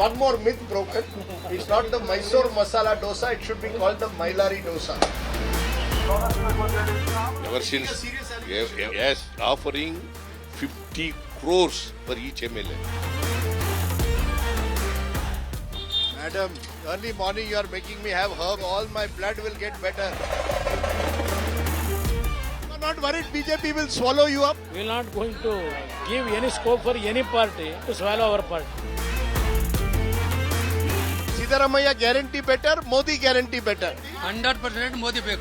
one more myth broken. It's not the Mysore masala dosa, it should be called the Mailari dosa. Ever since, yes, offering 50 crores for each MLA. Madam, early morning you are making me have herb. All my blood will get better. You are not worried BJP will swallow you up? We are not going to give any scope for any party to swallow our party. Siddaramaiah guarantee better, Modi guarantee better. 100% Modi back.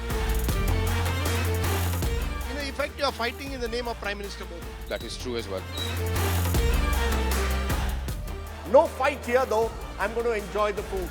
In effect, you are fighting in the name of Prime Minister Modi. That is true as well. No fight here though. I'm going to enjoy the food.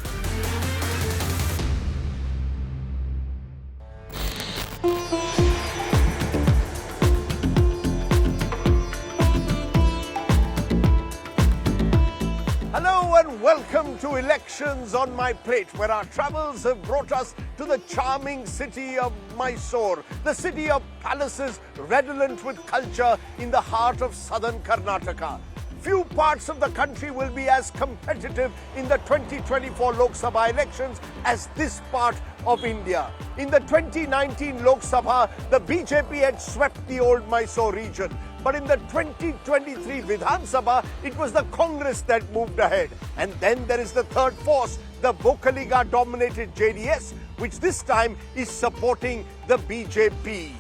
Hello and welcome to Elections on My Plate, where our travels have brought us to the charming city of Mysore, the city of palaces redolent with culture in the heart of southern Karnataka. Few parts of the country will be as competitive in the 2024 Lok Sabha elections as this part of India. In the 2019 Lok Sabha, the BJP had swept the old Mysore region. But in the 2023 Vidhan Sabha, it was the Congress that moved ahead. And then there is the third force, the Vocaliga-dominated JDS, which this time is supporting the BJP.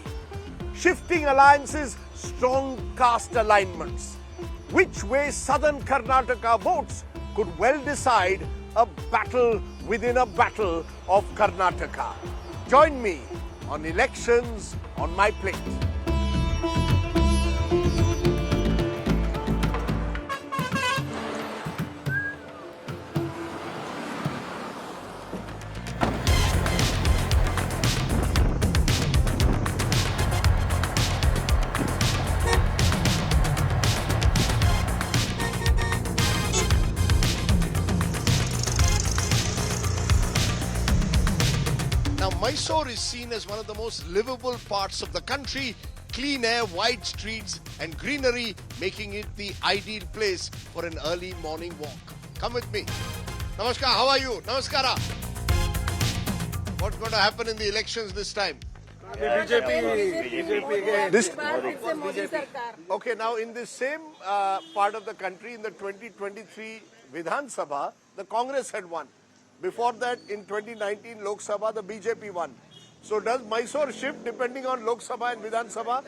Shifting alliances, strong caste alignments. Which way southern Karnataka votes could well decide a battle within a battle of Karnataka. Join me on Elections on My Plate. Now, Mysore is seen as one of the most livable parts of the country. Clean air, wide streets and greenery making it the ideal place for an early morning walk. Come with me. Namaskar, how are you? Namaskara. What's going to happen in the elections this time? BJP again. This, BJP. okay, now in this same part of the country, in the 2023 Vidhan Sabha, the Congress had won. Before that, in 2019 Lok Sabha, the BJP won. So does Mysore shift depending on Lok Sabha and Vidhan Sabha?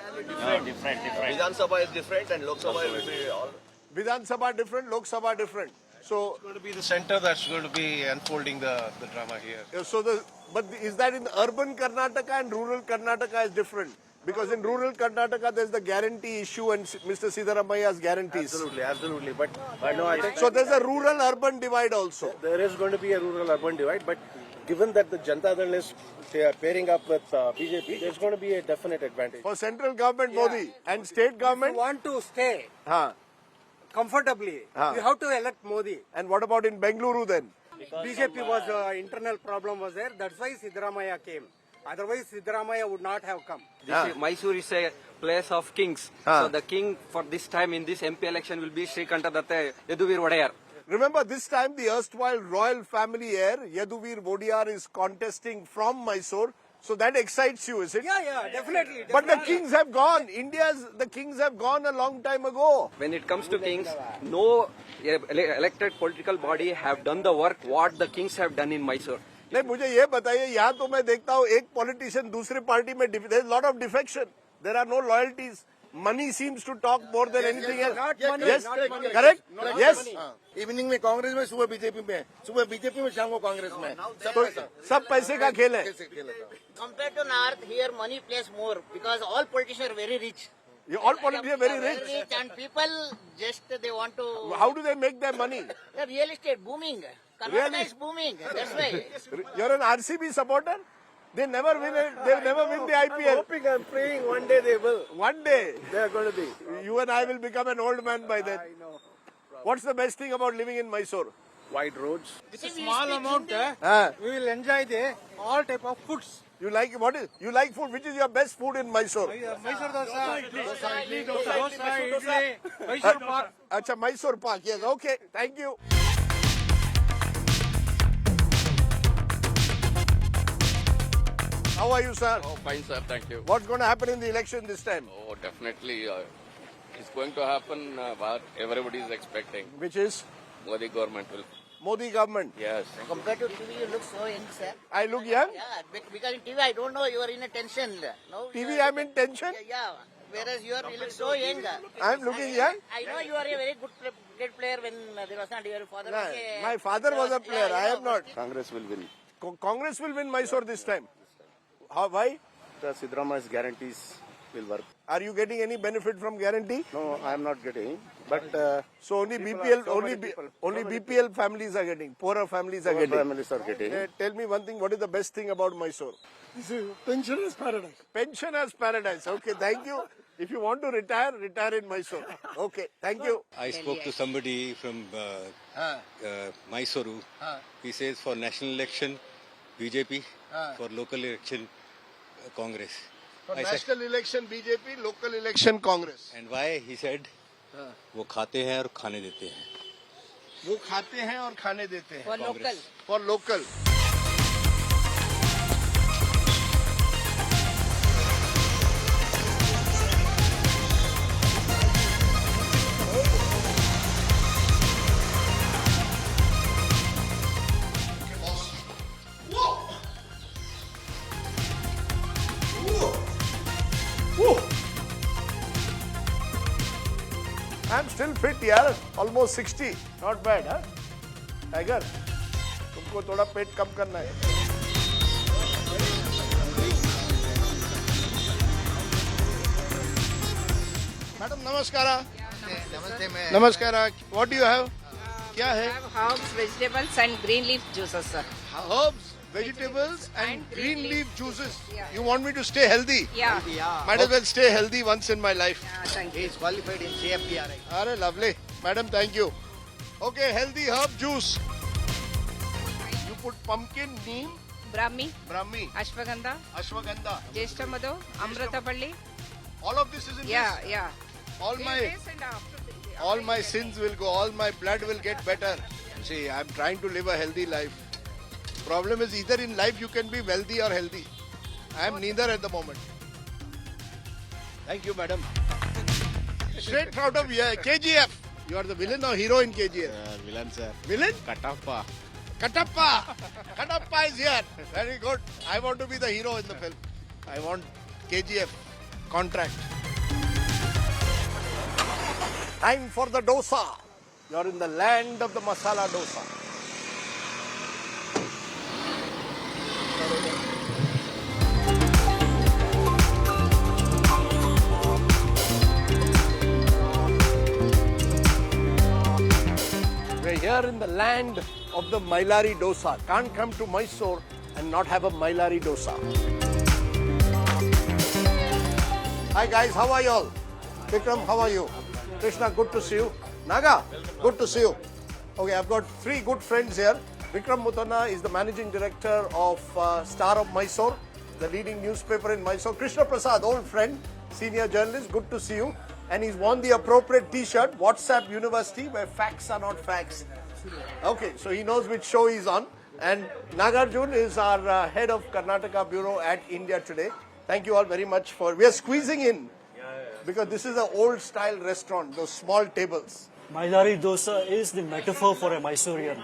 Different. Vidhan Sabha is different and Lok Sabha will be all. Vidhan Sabha different, Lok Sabha different. So, It's going to be the center that's going to be unfolding the drama here. but is that in urban Karnataka and rural Karnataka is different? Because in rural Karnataka, there's the guarantee issue and Mr. Siddaramaiah's guarantees. Absolutely. But no, I think So there's a rural-urban divide also. There is going to be a rural-urban divide, but given that the Janata Dal is pairing up with BJP, there's going to be a definite advantage. For central government, Modi, and state government, If you want to stay huh. comfortably, you have to elect Modi. And what about in Bengaluru then? BJP was internal problem was there. That's why Siddaramaiah came. Otherwise, Siddaramaiah would not have come. Mysore is a place of kings. So the king for this time in this MP election will be Sri Kantadatta Yaduvir Wadayar. Remember, this time the erstwhile royal family heir, Yaduvir Vodiyar, is contesting from Mysore. So that excites you, is it? Yeah, definitely. But the kings have gone. The kings have gone a long time ago. When it comes to kings, no elected political body have done the work what the kings have done in Mysore. नहीं मुझे ये बताइए यहाँ तो मैं देखता हूँ एक पॉलिटिशियन दूसरे पार्टी में there is lot of defection. There are no loyalties. Money seems to talk more than anything else. Yes, correct? Yes. Evening में कांग्रेस में, सुबह बीजेपी में, सुबह बीजेपी में, शाम को कांग्रेस में. तो सब पैसे का खेल है. Compared to North, here money plays more because all politicians are very rich. All politicians are very rich. And people just they want to. How do they make their money? The real estate booming. Karnataka is booming. That's why. You're an RCB supporter? They never win it. They never win the IPL. hoping and praying one day they will. One day. They are going to be. You and I will become an old man by then. What's the best thing about living in Mysore? Wide roads. With a small amount, we will enjoy the all type of foods. You like you like food? Which is your best food in Mysore? Mysore dosa, idli, Mysore pak. Acha, Mysore pak. Yes. Okay. Thank you. How are you, sir? Oh, fine, sir. Thank you. What's going to happen in the election this time? Oh, definitely. It's going to happen what everybody is expecting. Which is Modi government will. Modi government. Yes. Compared to TV, you look so young, sir. I look young. Yeah, because in TV, I don't know, you are in a tension. No, TV, I'm in tension. Yeah. Whereas you look so young. I'm looking young. I know you are a very good player when there was not your father. Nah, my father was a player. I am not. Congress will win. Congress will win Mysore this time. How? Why? The Siddaramaiah's guarantees will work. Are you getting any benefit from guarantee? No, I am not getting. But So only BPL, only BPL families are getting. Poorer families are getting. families are getting. Tell me one thing. What is the best thing about Mysore? This is pensioner's paradise. Pensioners paradise. Okay, thank you. If you want to retire, retire in Mysore. Okay, thank you. I spoke to somebody from Mysuru. He says for national election, BJP. For local election, Congress. For national election, BJP. Local election, Congress. And why? He said, वो खाते हैं और खाने देते हैं. वो खाते हैं और खाने देते हैं. For local. For local. I'm still fit, यार. Almost 60. Not bad, huh? Tiger, तुमको थोड़ा पेट कम करना है. Madam, namaskara. Namaste, ma'am. Namaskara. What do you have? क्या है? I have herbs, vegetables and green leaf juices, sir. Herbs, vegetables, and green leaf juices. Yeah. You want me to stay healthy? Yeah. Might as well stay healthy once in my life. Thank you. He is qualified in CFTRI. Are lovely. Madam, thank you. Okay, healthy herb juice. You put pumpkin, neem, Brahmi, brahmi, Ashwagandha, ashwagandha. Jeshtamadu, Amrataballi. All of this is in Yeah, this. yeah. All my sins will go. All my blood will get better. See, I'm trying to live a healthy life. Problem is either in life you can be wealthy or healthy. I am neither at the moment. Thank you, madam. Straight out of KGF. You are the villain or hero in KGF? Villain, sir. Villain? Katappa. Katappa. Katappa is here. Very good. I want to be the hero in the film. I want KGF contract. Time for the dosa. You are in the land of the masala dosa. We're here in the land of the Mailari dosa. Can't come to Mysore and not have a Mailari dosa. Hi guys, how are you all? Vikram, how are you? Krishna, good to see you. Naga, good to see you. Okay, I've got three good friends here. Vikram Mutana is the managing director of Star of Mysore, the leading newspaper in Mysore. Krishna Prasad, old friend, senior journalist, good to see you. And he's worn the appropriate t-shirt, WhatsApp University, where facts are not facts. Okay, so he knows which show he's on. And Nagarjun is our head of Karnataka Bureau at India Today. Thank you all very much for... We are squeezing in because this is an old style restaurant, those small tables. Mailari dosa is the metaphor for a Mysorean.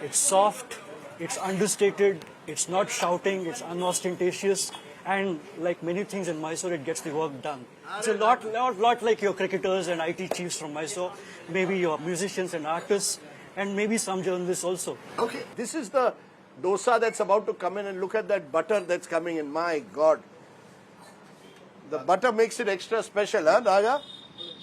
It's soft, it's understated, it's not shouting, it's unostentatious, and like many things in Mysore, it gets the work done. It's a lot like your cricketers and IT chiefs from Mysore, maybe your musicians and artists, and maybe some journalists also. Okay, this is the dosa that's about to come in, and look at that butter that's coming in. My God. The butter makes it extra special, huh, Raja?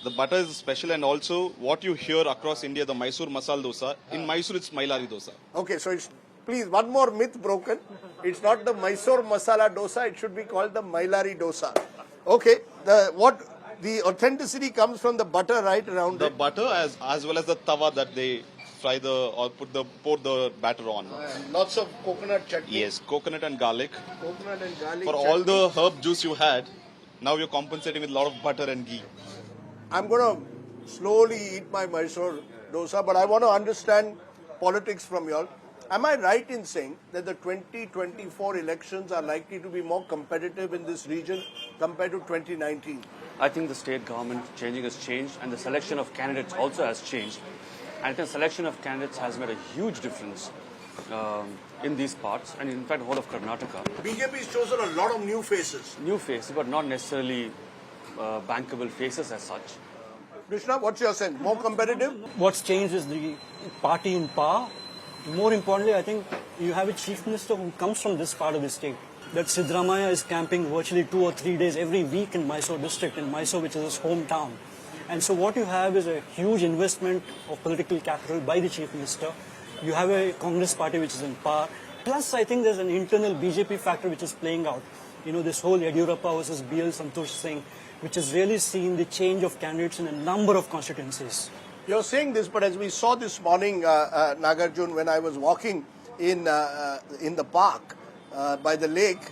The butter is special, and also what you hear across India, the Mysore masala dosa. In Mysore, it's Mailari dosa. Okay, so it's, please, one more myth broken. It's not the Mysore masala dosa, it should be called the Mailari dosa. Okay, the authenticity comes from the butter right around the it. The butter as well as the tawa that they fry pour the batter on. Lots of coconut chutney. Yes, coconut and garlic. Coconut and garlic For chutney. all the herb juice you had, now you're compensating with a lot of butter and ghee. I'm going to slowly eat my Mysore dosa, but I want to understand politics from you all. Am I right in saying that the 2024 elections are likely to be more competitive in this region compared to 2019? I think the state government changing has changed, and the selection of candidates also has changed. And I think the selection of candidates has made a huge difference in these parts, and in fact, whole of Karnataka. BJP has chosen a lot of new faces. New faces, but not necessarily bankable faces as such. Krishna, what's your sense? More competitive? What's changed is the party in power. More importantly, I think you have a chief minister who comes from this part of the state. That Siddaramaiah is camping virtually 2 or 3 days every week in Mysore district, in Mysore, which is his hometown. And so what you have is a huge investment of political capital by the chief minister. You have a Congress party which is in power. Plus, I think there's an internal BJP factor which is playing out. You know, this whole Yadurappa versus BL Santosh Singh, which has really seen the change of candidates in a number of constituencies. You're saying this, but as we saw this morning, Nagarjun, when I was walking in the park by the lake,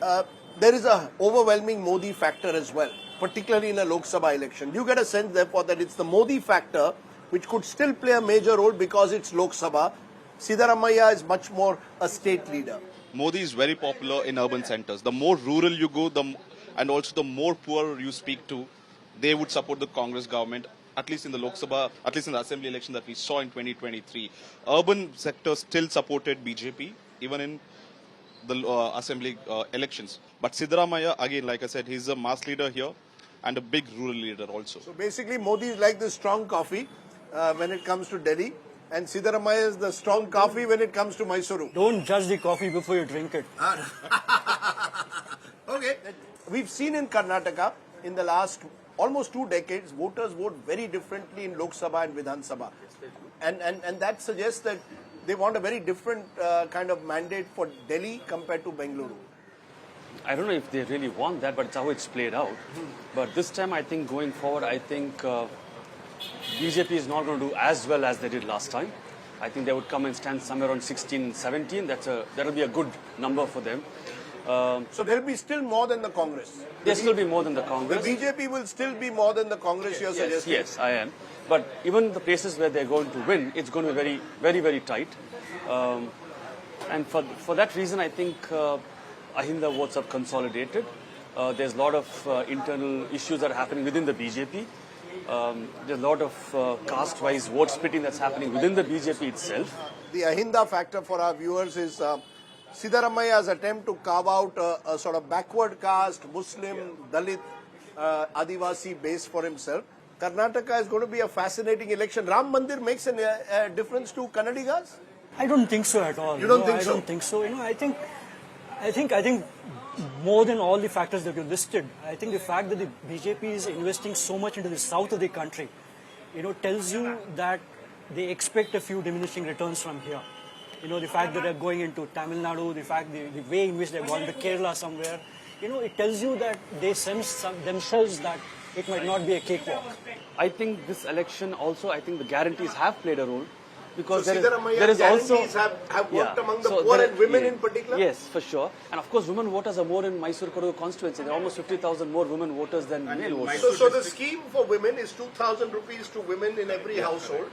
there is a overwhelming Modi factor as well, particularly in a Lok Sabha election. Do you get a sense, therefore, that it's the Modi factor which could still play a major role because it's Lok Sabha? Siddaramaiah is much more a state leader. Modi is very popular in urban centers. The more rural you go, and also the more poor you speak to, they would support the Congress government. At least in the Lok Sabha, at least in the assembly election that we saw in 2023. Urban sectors still supported BJP, even in the assembly elections. But Siddaramaiah, again, like I said, he's a mass leader here and a big rural leader also. So basically, Modi is like the strong coffee when it comes to Delhi, and Siddaramaiah is the strong coffee when it comes to Mysuru. Don't judge the coffee before you drink it. Okay. We've seen in Karnataka, in the last almost 2 decades, voters vote very differently in Lok Sabha and Vidhan Sabha. And that suggests that they want a very different kind of mandate for Delhi compared to Bengaluru. I don't know if they really want that, but it's how it's played out. But this time, I think going forward, I think BJP is not going to do as well as they did last time. I think they would come and stand somewhere around 16, 17. That'll be a good number for them. So there'll be still more than the Congress. There'll still be more than the Congress. The BJP will still be more than the Congress, you're suggesting? Yes, I am. But even the places where they're going to win, it's going to be very, very, very tight. And for that reason, I think Ahinda votes have consolidated. There's a lot of internal issues that are happening within the BJP. There's a lot of caste-wise vote splitting that's happening within the BJP itself. The Ahinda factor for our viewers is Siddaramaiah's attempt to carve out a sort of backward caste, Muslim, Dalit, Adivasi base for himself. Karnataka is going to be a fascinating election. Ram Mandir makes a difference to Kannadigas? I don't think so at all. You don't think so? I don't think so. You know, I think more than all the factors that you listed, I think the fact that the BJP is investing so much into the south of the country, you know, tells you that they expect a few diminishing returns from here. You know, the fact that they're going into Tamil Nadu, the way in which they're going to Kerala somewhere, you know, it tells you that they sense themselves that it might not be a cakewalk. I think this election also, I think the guarantees have played a role. Because so there is also have worked among the poor and women in particular? Yes, for sure. And of course, women voters are more in Mysore Kodagu constituency. There are almost 50,000 more women voters than male voters. So the scheme for women is 2,000 rupees to women in every household,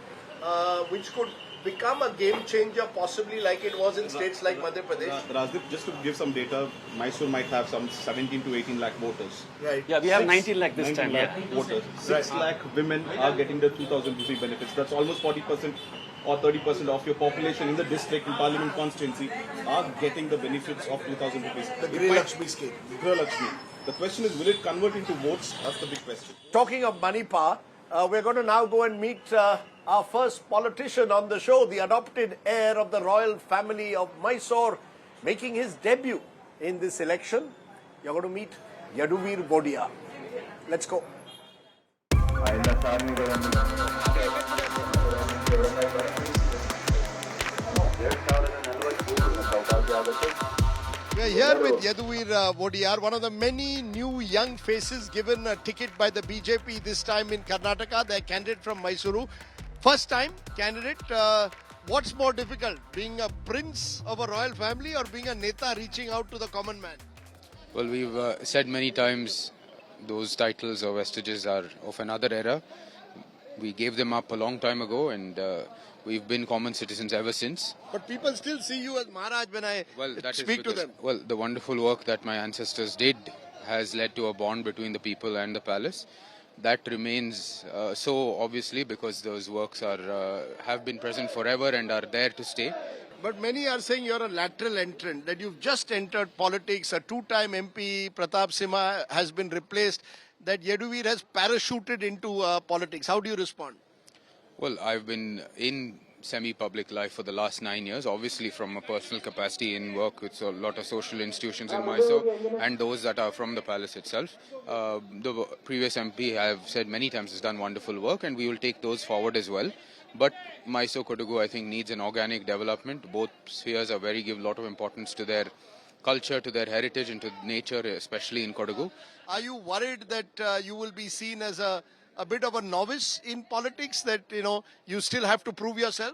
which could become a game changer possibly like it was in states like Madhya Pradesh. Rajdeep, just to give some data, Mysore might have some 17 to 18 lakh voters. Right. Yeah, we have 19 lakh this time. Lakh voters. 6 lakh women are getting the 2,000 rupee benefits. That's almost 40% or 30% of your population in the district and parliament constituency are getting the benefits of 2,000 rupees. The Griha Lakshmi scheme. Griha Lakshmi. The question is, will it convert into votes? That's the big question. Talking of money power, we're going to now go and meet our first politician on the show, the adopted heir of the royal family of Mysore, making his debut in this election. You're going to meet Yaduvir Bodia. Let's go. We're here with Yaduvir Bodia, one of the many new young faces given a ticket by the BJP this time in Karnataka. They're candidate from Mysuru. First time candidate. What's more difficult, being a prince of a royal family or being a neta reaching out to the common man? Well, we've said many times those titles or vestiges are of another era. We gave them up a long time ago, and we've been common citizens ever since. But people still see you as Maharaj when I speak to them. Well, the wonderful work that my ancestors did has led to a bond between the people and the palace. That remains so obviously because those works have been present forever and are there to stay. But many are saying you're a lateral entrant, that you've just entered politics. A two-time MP, Pratap Simha, has been replaced, that Yaduvir has parachuted into politics. How do you respond? Well, I've been in semi-public life for the last 9 years, obviously from a personal capacity in work with a lot of social institutions in Mysore and those that are from the palace itself. The previous MP, I have said many times, has done wonderful work, and we will take those forward as well. But Mysore Kodagu, I think, needs an organic development. Both spheres give a lot of importance to their culture, to their heritage, and to nature, especially in Kodagu. Are you worried that you will be seen as a bit of a novice in politics, that you still have to prove yourself?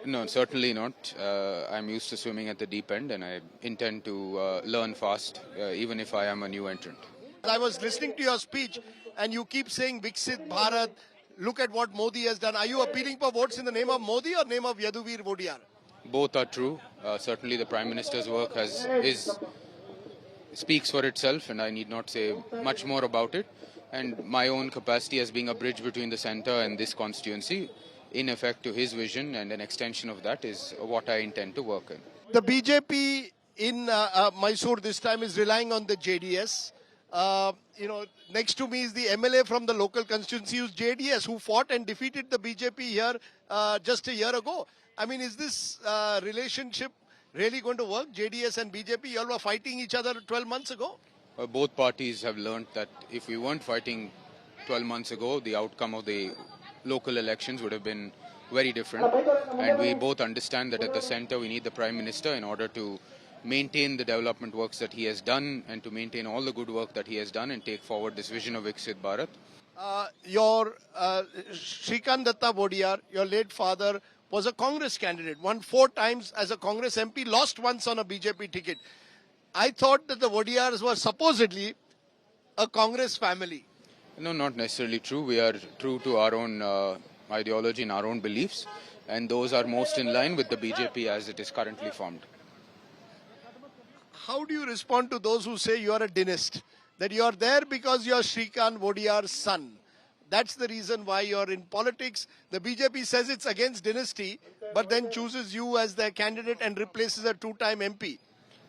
No, certainly not. I'm used to swimming at the deep end, and I intend to learn fast, even if I am a new entrant. I was listening to your speech, and you keep saying Viksit Bharat. Look at what Modi has done. Are you appealing for votes in the name of Modi or name of Yaduvir Vodiyar? Both are true. Certainly the Prime Minister's work speaks for itself, and I need not say much more about it. And my own capacity as being a bridge between the centre and this constituency, in effect to his vision and an extension of that, is what I intend to work in. The BJP in Mysore this time is relying on the JDS. Next to me is the MLA from the local constituency who's JDS, who fought and defeated the BJP here just a year ago. I mean, is this relationship really going to work? JDS and BJP, you all were fighting each other 12 months ago? Both parties have learnt that if we weren't fighting 12 months ago, the outcome of the local elections would have been very different. And we both understand that at the centre we need the Prime Minister in order to maintain the development works that he has done and to maintain all the good work that he has done and take forward this vision of Viksit Bharat. Your Shrikant Datta Vodiyar, your late father, was a Congress candidate, won 4 times as a Congress MP, lost once on a BJP ticket. I thought that the Vodiyars were supposedly a Congress family. No, not necessarily true. We are true to our own ideology and our own beliefs, and those are most in line with the BJP as it is currently formed. How do you respond to those who say you are a dynast? That you are there because you are Shrikant Vodiyar's son. That's the reason why you're in politics. The BJP says it's against dynasty, but then chooses you as their candidate and replaces a 2-time MP.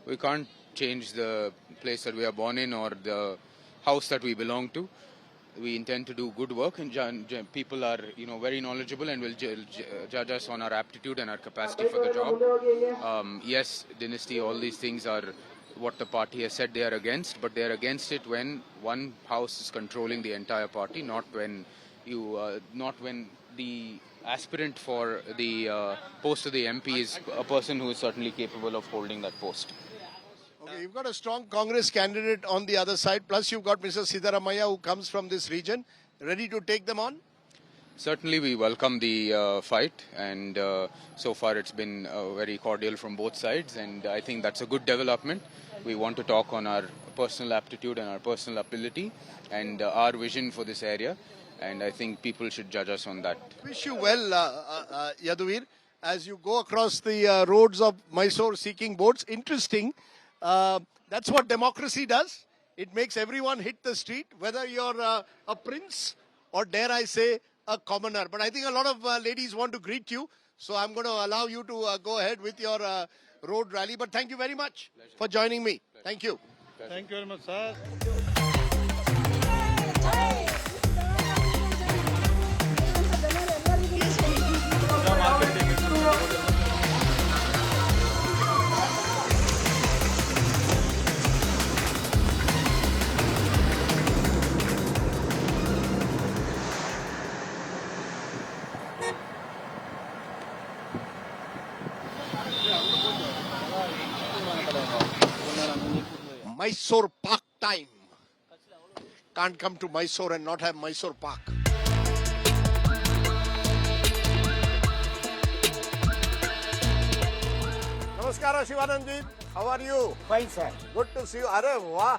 We can't change the place that we are born in or the house that we belong to. We intend to do good work, and people are, very knowledgeable and will judge us on our aptitude and our capacity for the job. Yes, dynasty, all these things are what the party has said they are against, but they are against it when one house is controlling the entire party, not when the aspirant for the post of the MP is a person who is certainly capable of holding that post. Okay, you've got a strong Congress candidate on the other side, plus you've got Mr. Siddaramaiah who comes from this region. Ready to take them on? Certainly we welcome the fight, and so far it's been very cordial from both sides, and I think that's a good development. We want to talk on our personal aptitude and our personal ability and our vision for this area, and I think people should judge us on that. Wish you well, Yaduvir, as you go across the roads of Mysore seeking votes. Interesting. That's what democracy does. It makes everyone hit the street, whether you're a prince or, dare I say, a commoner. But I think a lot of ladies want to greet you, so I'm going to allow you to go ahead with your road rally. But thank you very much for joining me. Thank you. Thank you very much, sir. Mysore Park time. Can't come to Mysore and not have Mysore Park. Namaskara Shivanandji. How are you? Fine, sir. Good to see you. Arey, wow.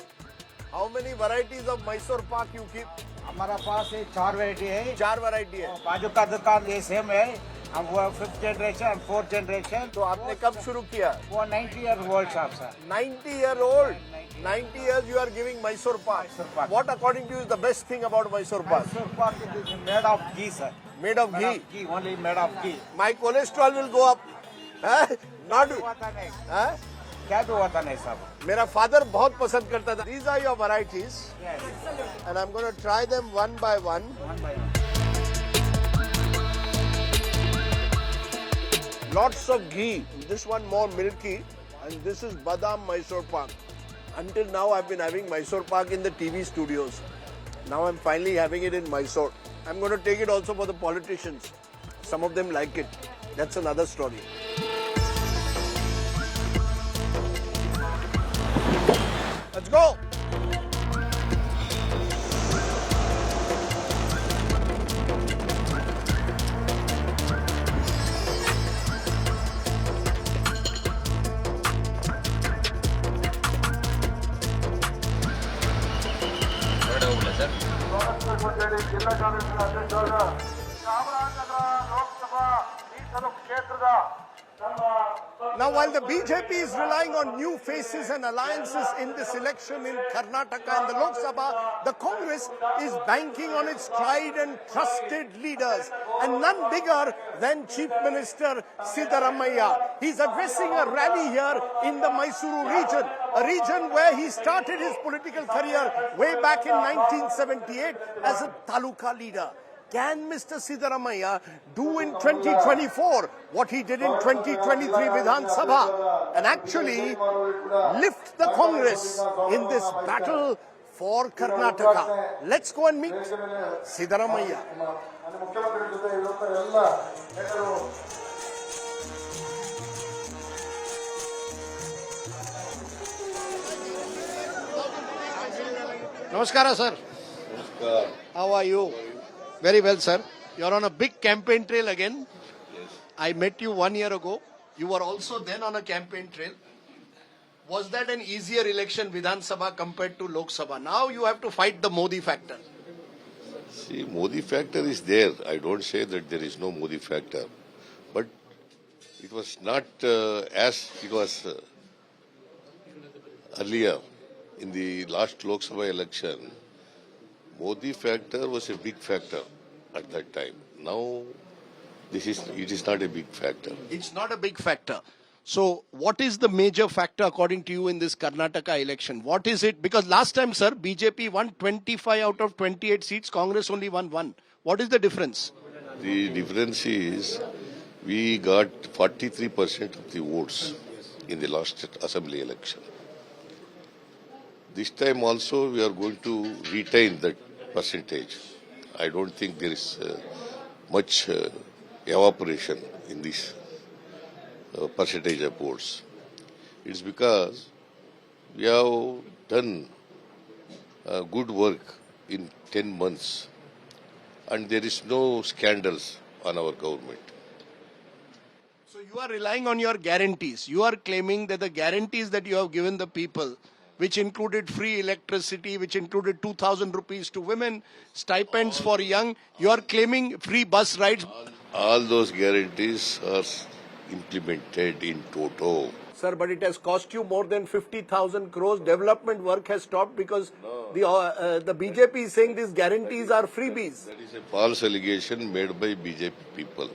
How many varieties of Mysore Park you keep? हमारा पास ये 4 variety है। 4 variety है। बाजू का दुकान ये same है। हम वो 5th जनरेशन 4th जनरेशन। तो आपने कब शुरू किया? वो 90 year old साहब sir. 90 year old. 90 years you are giving Mysore pak. What according to you is the best thing about Mysore pak? Mysore pak is made of ghee sir. Made of ghee. Ghee only made of ghee. My cholesterol will go up. Not. क्या भी होता नहीं साहब. मेरा father बहुत पसंद करता था. These are your varieties. Yes. And I'm going to try them one by one. One by one. Lots of ghee. This one more milky. And this is Badam Mysore pak. Until now I've been having Mysore pak in the TV studios. Now I'm finally having it in Mysore. I'm going to take it also for the politicians. Some of them like it. That's another story. Let's go. Now, while the BJP is relying on new faces and alliances in this election in Karnataka and the Lok Sabha, the Congress is banking on its tried and trusted leaders, and none bigger than Chief Minister Siddaramaiah. He's addressing a rally here in the Mysuru region, a region where he started his political career way back in 1978 as a taluka leader. Can Mr. Siddaramaiah do in 2024 what he did in 2023 Vidhan Sabha and actually lift the Congress in this battle for Karnataka? Let's go and meet Siddaramaiah. Namaskara, sir. Namaskar. How are you? Very well, sir. You're on a big campaign trail again. Yes. I met you 1 year ago. You were also then on a campaign trail. Was that an easier election, Vidhan Sabha, compared to Lok Sabha? Now you have to fight the Modi factor. See, Modi factor is there. I don't say that there is no Modi factor. But it was not as it was earlier. In the last Lok Sabha election, Modi factor was a big factor at that time. Now, it is not a big factor. It's not a big factor. So, what is the major factor according to you in this Karnataka election? What is it? Because last time, sir, BJP won 25 out of 28 seats, Congress only won 1. What is the difference? The difference is we got 43% of the votes in the last assembly election. This time also we are going to retain that percentage. I don't think there is much evaporation in this percentage of votes. It's because we have done good work in 10 months and there is no scandals on our government. So you are relying on your guarantees. You are claiming that the guarantees that you have given the people, which included free electricity, which included 2,000 rupees to women, stipends for young, you are claiming free bus rides. All those guarantees are implemented in toto. Sir, but it has cost you more than 50,000 crores. Development work has stopped because the BJP is saying these guarantees are freebies. That is a false allegation made by BJP people.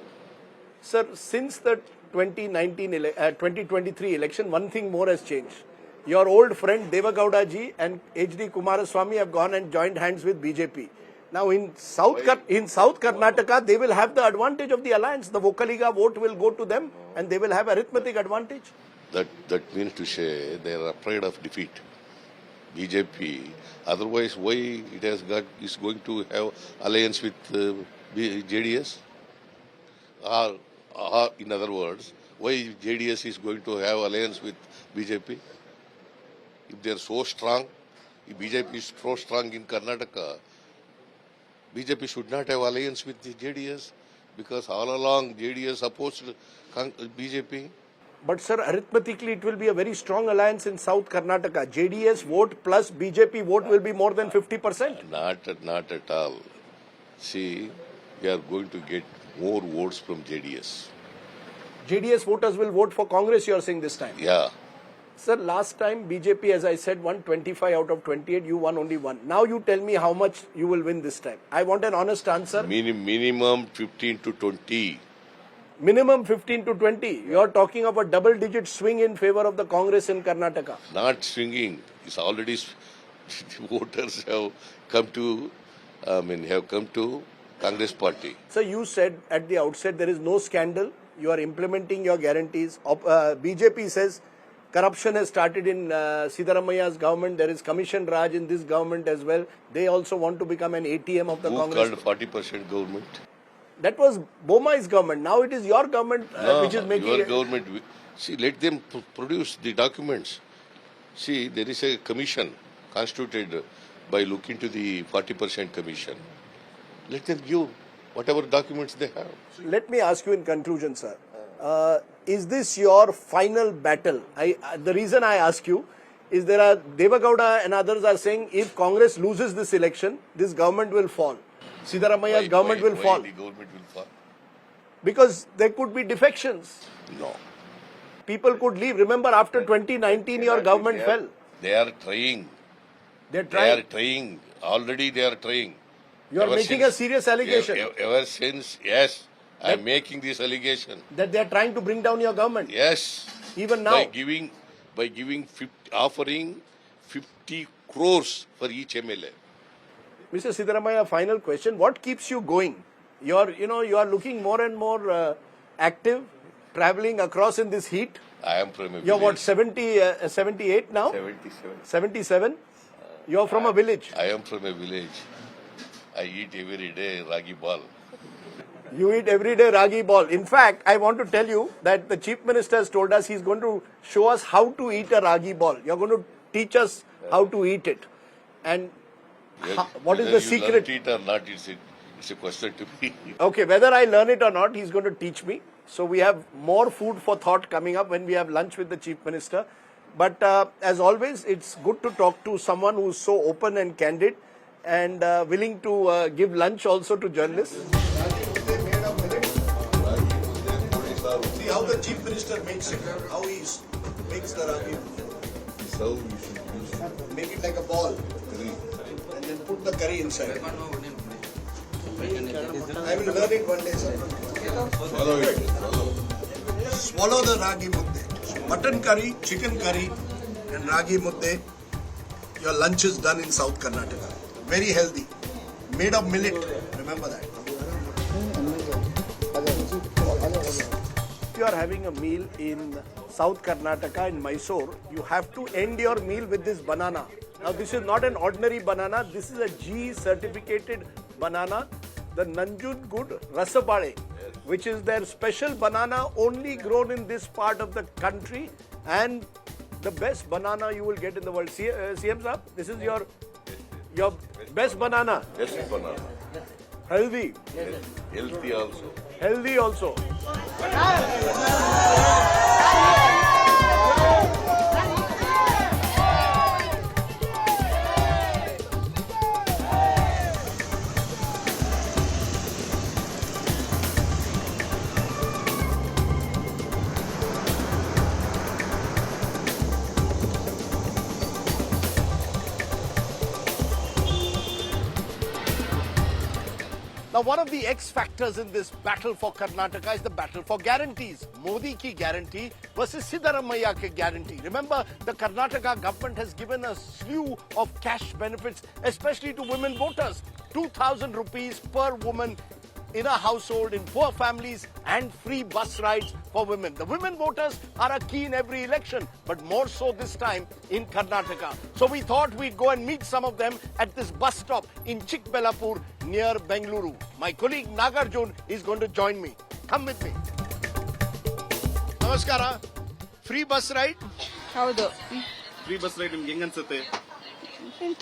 Sir, since the 2023 election, one thing more has changed. Your old friend Devagowda ji and HD Kumaraswamy have gone and joined hands with BJP. Now in South Karnataka, they will have the advantage of the alliance. The Vokaliga vote will go to them and they will have arithmetic advantage. That means to say they are afraid of defeat. BJP. Otherwise, why is going to have alliance with JDS? Or in other words, why JDS is going to have alliance with BJP? If they are so strong, if BJP is so strong in Karnataka, BJP should not have alliance with the JDS because all along JDS opposed BJP. But sir, arithmetically it will be a very strong alliance in South Karnataka. JDS vote plus BJP vote will be more than 50%. Not at all. See, we are going to get more votes from JDS. JDS voters will vote for Congress, you are saying this time? Yeah. Sir, last time BJP, as I said, won 25 out of 28, you won only 1. Now you tell me how much you will win this time. I want an honest answer. Minimum 15 to 20. Minimum 15 to 20. You are talking of a double-digit swing in favor of the Congress in Karnataka. Not swinging. It's already voters have come to Congress party. So you said at the outset there is no scandal. You are implementing your guarantees. BJP says corruption has started in Siddaramaiah's government. There is Commission Raj in this government as well. They also want to become an ATM of the Congress. Who called 40% government? That was Bomai's government. Now it is your government which is making your government. See, let them produce the documents. See, there is a commission constituted by looking to the 40% commission. Let them give whatever documents they have. Let me ask you in conclusion, sir. Is this your final battle? The reason I ask you is there are Devagowda and others are saying if Congress loses this election, this government will fall. Siddaramaiah's government will fall. The government will fall? Because there could be defections. No. People could leave. Remember, after 2019, your government fell. They are trying. They are trying. Already they are trying. You are making a serious allegation. Ever since, yes, I am making this allegation. That they are trying to bring down your government. Yes. Even now. Offering 50 crores for each MLA. Mr. Siddaramaiah, final question. What keeps you going? You are looking more and more active, traveling across in this heat. I am from a village. You're what, 78 now? 77. 77? You're from a village. I am from a village. I eat every day ragi ball. You eat every day ragi ball. In fact, I want to tell you that the Chief Minister has told us he's going to show us how to eat a ragi ball. You're going to teach us how to eat it. And what is the secret? You learn it or not, it's a question to me. Okay, whether I learn it or not, he's going to teach me. So we have more food for thought coming up when we have lunch with the Chief Minister. But as always, it's good to talk to someone who's so open and candid and willing to give lunch also to journalists. See how the Chief Minister makes it, how he makes the ragi. So you should use Make it like a ball. And then put the curry inside. I will learn it one day, sir. Follow it. Swallow the ragi mudde. Mutton curry, chicken curry, and ragi mudde. Your lunch is done in South Karnataka. Very healthy. Made of millet. Remember that. If you are having a meal in South Karnataka, in Mysore, you have to end your meal with this banana. Now, this is not an ordinary banana. This is a Ghee certificated banana. The Nanjangud Rasapade, which is their special banana only grown in this part of the country and the best banana you will get in the world. CM Saab, this is your best banana. Best banana. Healthy. Healthy also. Healthy also. Now, one of the X factors in this battle for Karnataka is the battle for guarantees. Modi ki guarantee versus Siddaramaiah ki guarantee. Remember, the Karnataka government has given a slew of cash benefits, especially to women voters. 2,000 rupees per woman in a household, in poor families, and free bus rides for women. The women voters are a key in every election, but more so this time in Karnataka. So we thought we'd go and meet some of them at this bus stop in Chikbellapur near Bengaluru. My colleague Nagarjun is going to join me. Come with me. Namaskara. Free bus ride? ಹೌದು free bus ride ನಿಮ್ಗೆ ಹೆಂಗ್ ಅನ್ಸುತ್ತೆ?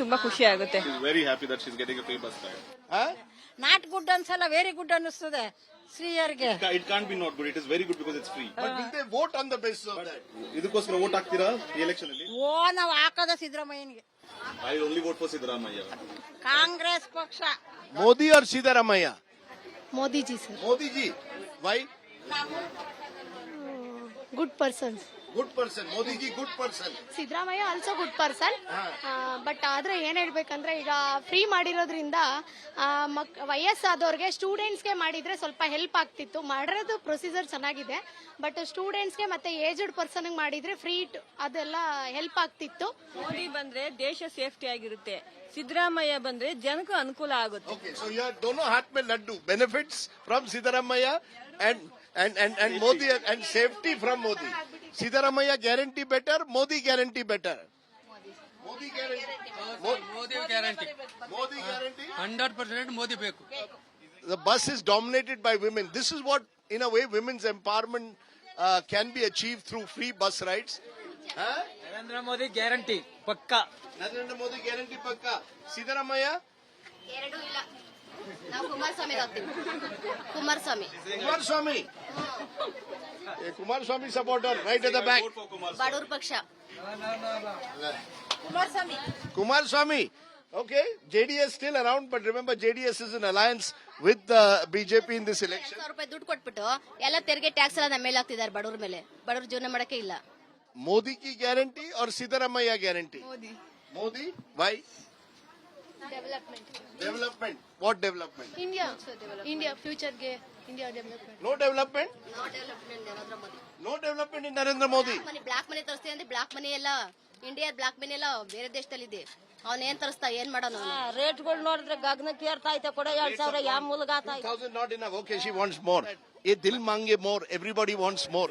ತುಂಬಾ ಖುಷಿ ಆಗುತ್ತೆ. She's very happy that she's getting a free bus ride. Not good ಅನ್ಸಲ್ಲ, very good ಅನ್ನಿಸ್ತದೆ ಶ್ರೀಯರ್ಗೆ. It can't be not good. It is very good because it's free. But will they vote on the basis of that? ಇದಕ್ಕೋಸ್ಕರ vote ಹಾಕ್ತೀರಾ ಈ election ಅಲ್ಲಿ? ನಾವು ಹಾಕೋದ ಸಿದ್ದರಾಮಯ್ಯನಿಗೆ. I only vote for Siddaramaiah. Congress ಪಕ್ಷ. Modi or Siddaramaiah? Modi G sir. Modi ji. Why? Good persons. Good person. Modi ji, good person. Siddaramaiah also good person. But ಆದ್ರೆ ಏನ್ ಹೇಳ್ಬೇಕಂದ್ರೆ ಈಗ ಫ್ರೀ ಮಾಡಿರೋದ್ರಿಂದ ವಯಸ್ಸಾದವ್ರಿಗೆ ಸ್ಟೂಡೆಂಟ್ಸ್ಗೆ ಮಾಡಿದ್ರೆ ಸ್ವಲ್ಪ ಹೆಲ್ಪ್ ಆಗ್ತಿತ್ತು. ಮಾಡಿರೋದು ಪ್ರೊಸೀಜರ್ ಚೆನ್ನಾಗಿದೆ, ಬಟ್ ಸ್ಟೂಡೆಂಟ್ಸ್ಗೆ ಮತ್ತೆ ಏಜ್ಡ್ ಪರ್ಸನ್ ಮಾಡಿದ್ರೆ ಫ್ರೀ ಅದೆಲ್ಲ ಹೆಲ್ಪ್ ಆಗ್ತಿತ್ತು. ಮೋದಿ ಬಂದ್ರೆ ದೇಶ ಸೇಫ್ಟಿ ಆಗಿರುತ್ತೆ, ಸಿದ್ದರಾಮಯ್ಯ ಬಂದ್ರೆ ಜನಕ್ಕೂ ಅನುಕೂಲ ಆಗುತ್ತೆ. Okay, so you are dono haath mein laddu. Benefits from Siddaramaiah and Modi and safety from Modi. Siddaramaiah guarantee better, Modi guarantee better. Modi guarantee. Modi guarantee. Modi guarantee. 100% Modi ಬೇಕು. The bus is dominated by women. This is what, in a way, women's empowerment can be achieved through free bus rides. Narendra Modi guarantee ಪಕ್ಕ. Narendra Modi guarantee pakka. Siddaramaiah? ಎರಡೂ ಇಲ್ಲ. ನಾವು ಕುಮಾರಸ್ವಾಮಿ ಹಾಕ್ತೀವಿ. Kumaraswamy. Kumaraswamy. A Kumaraswamy supporter right at the back. ಬಡವ್ರ ಪಕ್ಷ. Kumaraswamy. Kumaraswamy. Okay, JDS still around, but remember JDS is in alliance with the BJP in this election. ₹1,000 ದುಡ್ಡು ಕೊಟ್ಬಿಟ್ಟು ಎಲ್ಲ ತೆರಿಗೆ ಟ್ಯಾಕ್ಸ್ ಎಲ್ಲ ನಮ್ಮ ಮೇಲೆ ಹಾಕ್ತಿದ್ದಾರೆ ಬಡವ್ರ ಮೇಲೆ. ಬಡವ್ರ ಜೀವನ ಮಾಡಕ್ಕೆ ಇಲ್ಲ. Modi ki guarantee or Siddaramaiah guarantee? Modi. Modi? Why? Development. Development. What development? India ಫ್ಯೂಚರ್ಗೆ India development. No development? No development Narendra Modi. No development in Narendra Modi. Black money ತರಿಸ್ತೀವಿ ಅಂದ್ರೆ ಬ್ಲಾಕ್ ಮನಿ ಎಲ್ಲ ಇಂಡಿಯಾ ಬ್ಲಾಕ್ ಮನಿ ಎಲ್ಲ ಬೇರೆ ದೇಶದಲ್ಲಿ ಇದೆ. ಅವನ್ ಏನ್ ತರಿಸ್ತಾ ಏನ್ ಮಾಡೋಣ? ರೇಟ್ಗಳು ನೋಡಿದ್ರೆ ಗಗನಕ್ಕೆ ಏರ್ತಾ ಐತೆ. ಕೂಡ 2,000 ಯಾವ ಮೂಲಗಾತ 1,000 not enough. Okay, she wants more. Ye dil mange more. Everybody wants more.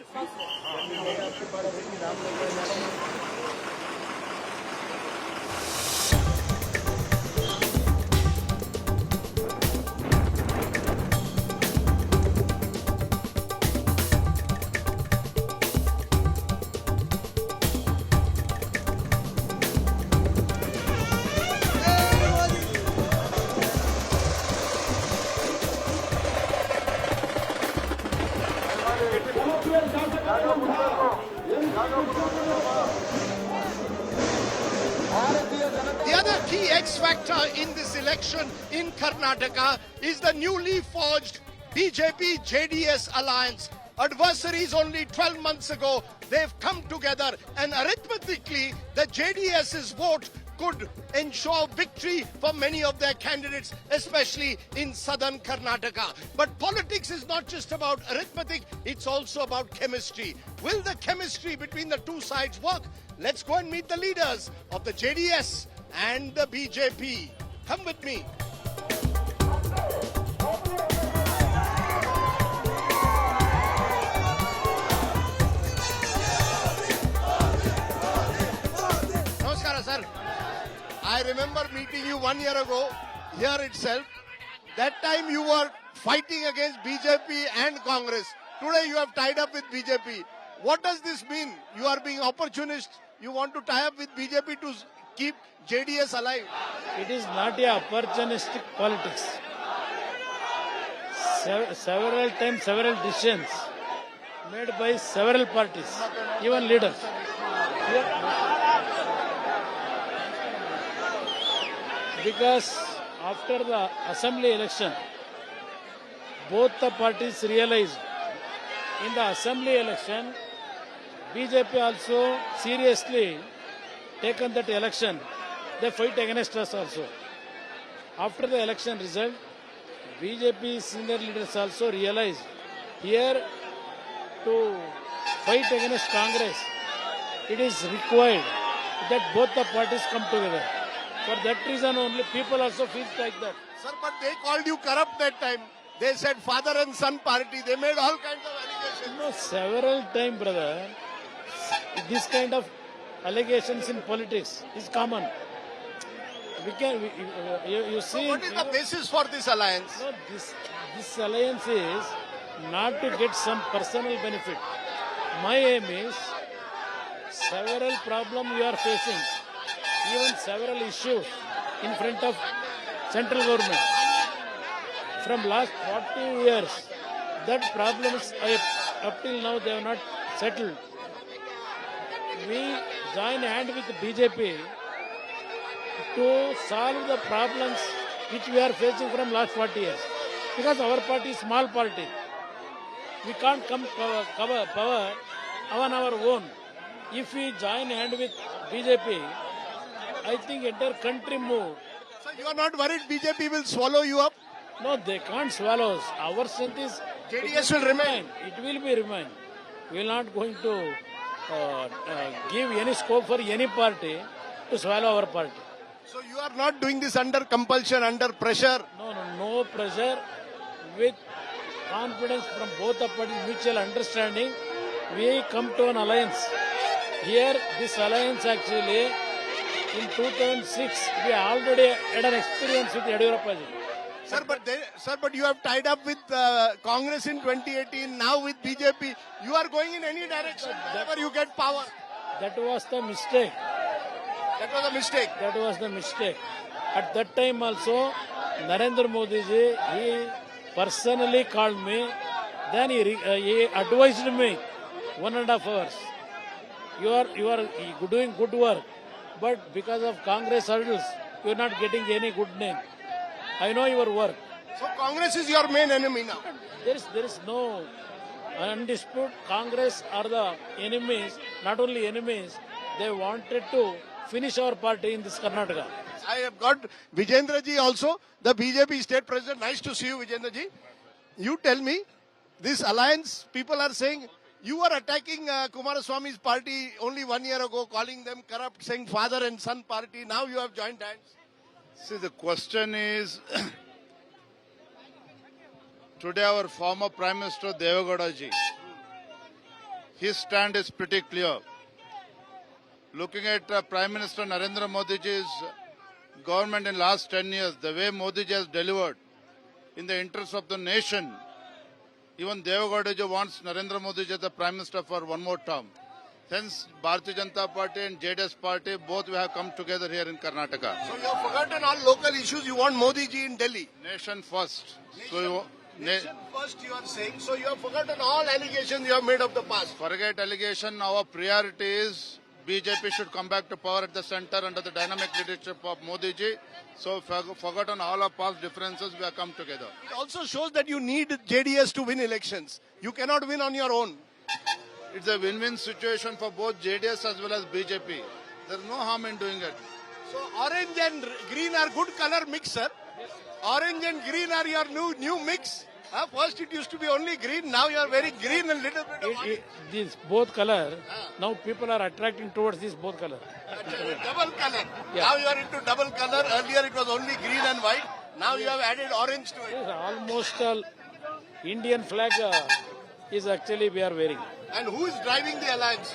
The other key X factor in this election in Karnataka is the newly forged BJPJDS Alliance. Adversaries only 12 months ago, they've come together, and arithmetically, the JDS's vote could ensure victory for many of their candidates, especially in southern Karnataka. But politics is not just about arithmetic, it's also about chemistry. Will the chemistry between the two sides work? Let's go and meet the leaders of the JDS and the BJP. Come with me. Namaskara, sir. I remember meeting you 1 year ago here itself. That time you were fighting against BJP and Congress. Today you have tied up with BJP. What does this mean? You are being opportunist. You want to tie up with BJP to keep JDS alive. It is not a opportunistic politics. Several times, several decisions made by several parties, even leaders. Because after the assembly election, both the parties realized in the assembly election, BJP also seriously taken that election. They fight against us also. After the election result, BJP senior leaders also realized here to fight against Congress, it is required that both the parties come together. For that reason only, people also feel like that. Sir, but they called you corrupt that time. They said father and son party. They made all kinds of allegations. No, several times, brother. This kind of allegations in politics is common. You see. So what is the basis for this alliance? No, this alliance is not to get some personal benefit. My aim is several problems you are facing. even several issues in front of central government. From last 40 years, that problems up till now they have not settled. We join hand with BJP to solve the problems which we are facing from last 40 years. Because our party is small party. We can't come cover power on our own. If we join hand with BJP, I think entire country move. So you are not worried BJP will swallow you up? No, they can't swallow us. Our strength is JDS will remain. It will be remain. We are not going to give any scope for any party to swallow our party. So you are not doing this under compulsion, under pressure? No pressure. With confidence from both the parties, mutual understanding, we come to an alliance. Here, this alliance actually, in 2006, we already had an experience with Yadurappa ji. Sir, but you have tied up with Congress in 2018, now with BJP. You are going in any direction whenever you get power. That was the mistake. That was a mistake. That was the mistake. At that time also, Narendra Modi ji, he personally called me. Then he advised me 1.5 hours. You are doing good work, but because of Congress hurdles, you are not getting any good name. I know your work. So Congress is your main enemy now. There is no undisputed. Congress are the enemies. Not only enemies, they wanted to finish our party in this Karnataka. I have got Vijendra ji also, the BJP state president. Nice to see you, Vijendra ji. You tell me, this alliance, people are saying, you were attacking Kumaraswamy's party only 1 year ago, calling them corrupt, saying father and son party. Now you have joined hands. See, the question is, today our former Prime Minister Devagowda ji, his stand is pretty clear. Looking at Prime Minister Narendra Modi ji's government in last 10 years, the way Modi ji has delivered in the interest of the nation, even Devagowda ji wants Narendra Modi ji as the Prime Minister for one more term. Hence, Bharatiya Janata Party and JDS Party, both we have come together here in Karnataka. So you have forgotten all local issues. You want Modi ji in Delhi. Nation first. Nation first you are saying. So you have forgotten all allegations you have made of the past. Forget allegation. Our priority is BJP should come back to power at the center under the dynamic leadership of Modi ji. So forgotten all our past differences, we have come together. It also shows that you need JDS to win elections. You cannot win on your own. It's a win-win situation for both JDS as well as BJP. There's no harm in doing it. So orange and green are good color mix, sir. Yes. Orange and green are your new mix. First it used to be only green. Now you are very green and little bit of orange. These both color. Now people are attracting towards this both color. Double color. Yeah. Now you are into double color. Earlier it was only green and white. Now you have added orange to it. Yes, almost all Indian flag is actually we are wearing. And who is driving the alliance?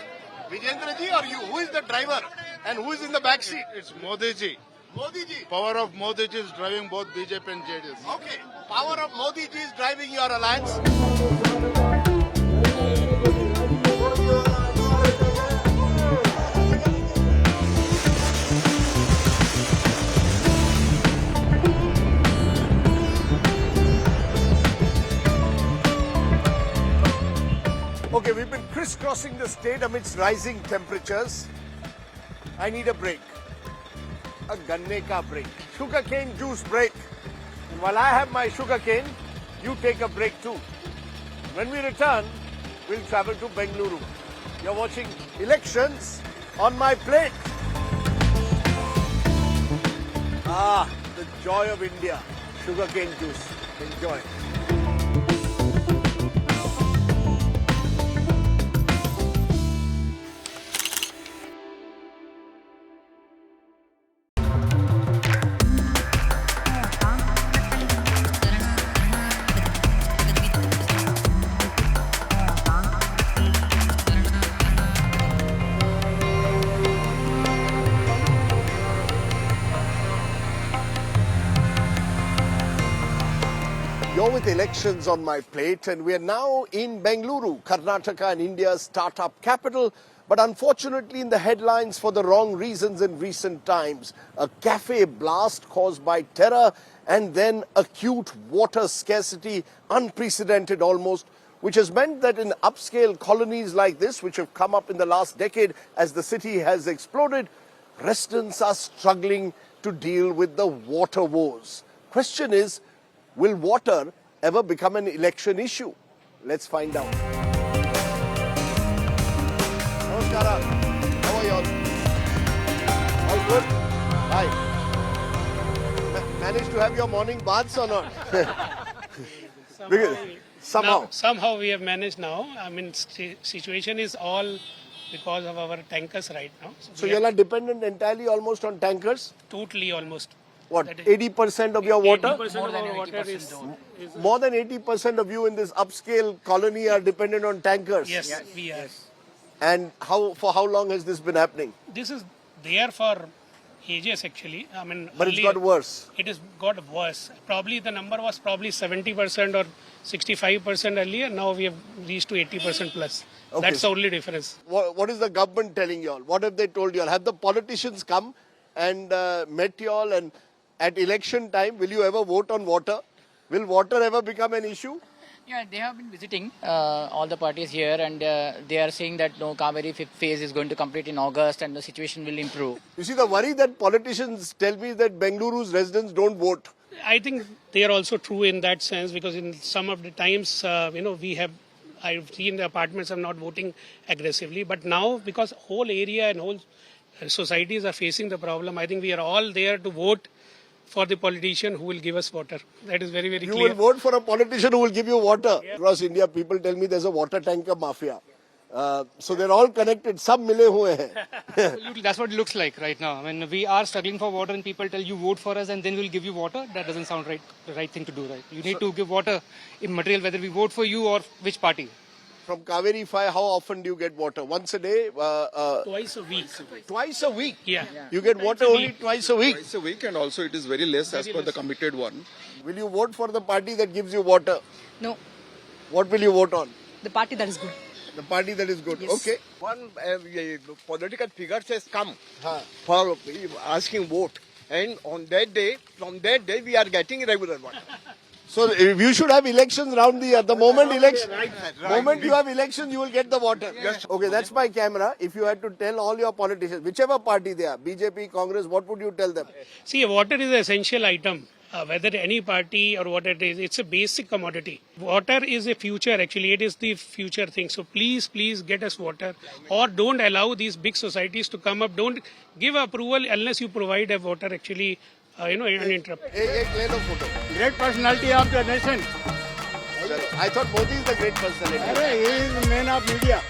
Vijendra ji or you? Who is the driver? And who is in the back seat? It's Modi ji. Modi ji. Power of Modi ji is driving both BJP and JDS. Okay. Power of Modi ji is driving your alliance. Okay, we've been crisscrossing the state amidst rising temperatures. I need a break. A ganne ka break. Sugarcane juice break. And while I have my sugarcane, you take a break too. When we return, we'll travel to Bengaluru. You're watching Elections on My Plate. Ah, the joy of India. Sugarcane juice. Enjoy. You're with Elections on My Plate, and we are now in Bengaluru, Karnataka, and India's startup capital, But unfortunately, in the headlines for the wrong reasons in recent times, a cafe blast caused by terror and then acute water scarcity, unprecedented almost, which has meant that in upscale colonies like this, which have come up in the last decade as the city has exploded, residents are struggling to deal with the water woes. Question is, will water ever become an election issue? Let's find out. Namaskara. How are you all? All good? Hi. Managed to have your morning baths or not? Somehow we have managed now. I mean, situation is all because of our tankers right now. So you are dependent entirely almost on tankers? Totally almost. What, 80% of your water? 80% of our water is more than 80% of you in this upscale colony are dependent on tankers? Yes, we are. And for how long has this been happening? This is there for ages actually. I mean, but it's got worse. It has got worse. Probably the number was probably 70% or 65% earlier. Now we have reached to 80% plus. Okay. That's the only difference. What is the government telling you all? What have they told you all? Have the politicians come and met you all, and at election time, will you ever vote on water? Will water ever become an issue? Yeah, they have been visiting all the parties here, and they are saying that no, Kaveri fifth phase is going to complete in August and the situation will improve. You see, the worry that politicians tell me that Bengaluru's residents don't vote. I think they are also true in that sense, because in some of the times, I've seen the apartments are not voting aggressively. But now, because whole area and whole societies are facing the problem, I think we are all there to vote for the politician who will give us water. That is very, very clear. You will vote for a politician who will give you water. Yeah. Across India, people tell me there's a water tanker mafia. So they're all connected. Sab mile hue hain. Absolutely, that's what it looks like right now. I mean, we are struggling for water and people tell you vote for us and then we'll give you water. That doesn't sound right. The right thing to do, right? You need to give water in material, whether we vote for you or which party. From Kaveri 5, how often do you get water? Once a day? Twice a week. Twice a week? Yeah. You get water only twice a week? Twice a week, and also it is very less as per the committed one. Will you vote for the party that gives you water? No. What will you vote on? The party that is good. The party that is good. Yes. Okay. One political figures has come for asking vote, and on that day, from that day, we are getting regular water. So you should have elections round the year. The moment you have elections, you will get the water. Yes. Okay, that's my camera. If you had to tell all your politicians, whichever party they are, BJP, Congress, what would you tell them? See, water is an essential item. Whether any party or what it is, it's a basic commodity. Water is a future, actually. It is the future thing. So please get us water, or don't allow these big societies to come up. Don't give approval unless you provide a water, actually, uninterrupted. Great personality of the nation. I thought Modi is the great personality. He is the man of media.